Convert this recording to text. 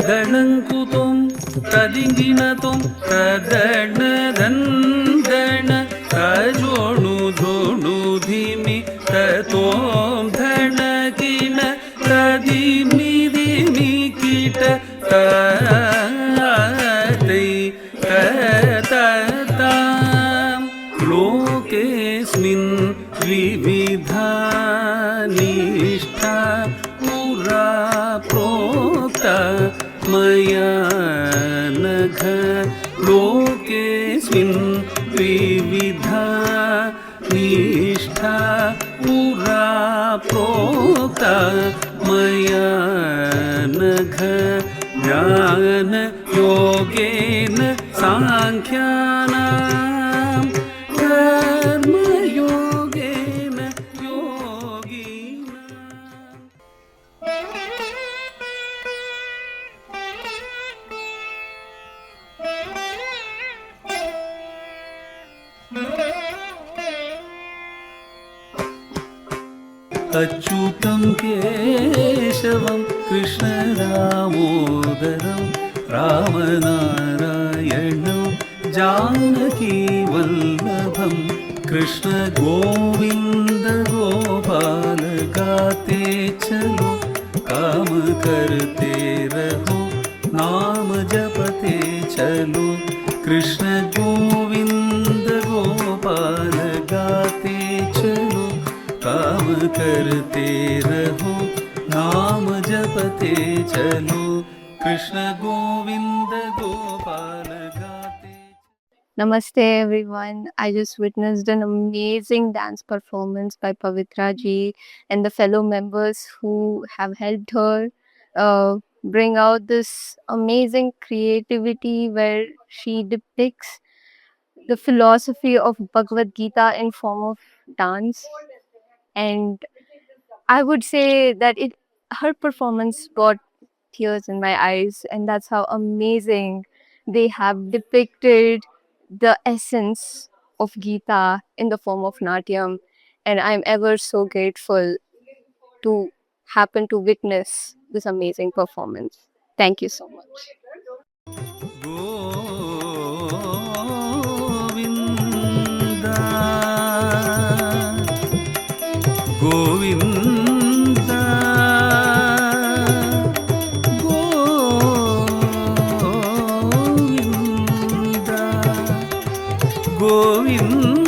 ಗಣಂಕುತೊಂ ತದಿಂಗಿನತೊಂ ತದಣದಂದಣ ತಜೋಣು ಧೋಣು ಧಿಮಿ ತತೋಂ ಧಣಕಿನ ತದಿಮಿ ದಿಮಿ ಕೀಟ ತೈ ತತಾಂ ಲೋಕೇಸ್ಮಿನ್ ವಿವಿಧಾ ನಿಷ್ಠಾ ಪುರಾ ಪ್ರೋಕ್ತ ಮಯಾ ನಘ ಲೋಕೇಸ್ಮಿನ್ ವಿವಿಧಾ ನಿಷ್ಠಾ ಪುರಾ ಪ್ರೋಕ್ತ ಮಯಾ ನಘ ಜ್ಞಾನ ಯೋಗೇನ ಸಾಂಖ್ಯಾನಾಂ ಕರ್ಮ ಯೋಗೇನ ಯೋಗಿನಾಂ. अच्युतं केशवं कृष्णदामोदरं रामनारायणं जानकीवल्लभं कृष्णगोविन्द गोपाल गाते चलो काम करते रहो नाम जपते चलो कृष्ण गोविन्द गोपाल गाते चलो काम करते रहो नाम जपते चलो कृष्ण गोविंद गोपाल गाते. Namaste everyone. I just witnessed an amazing dance performance by Pavitra ji and the fellow members who have helped her bring out this amazing creativity where she depicts the philosophy of Bhagavad Gita in form of dance. And I would say that her performance brought tears in my eyes, and that's how amazing they have depicted the essence of Gita in the form of Natyam. And I'm ever so grateful to happen to witness this amazing performance. Thank you so much. Govinda Govinda Govinda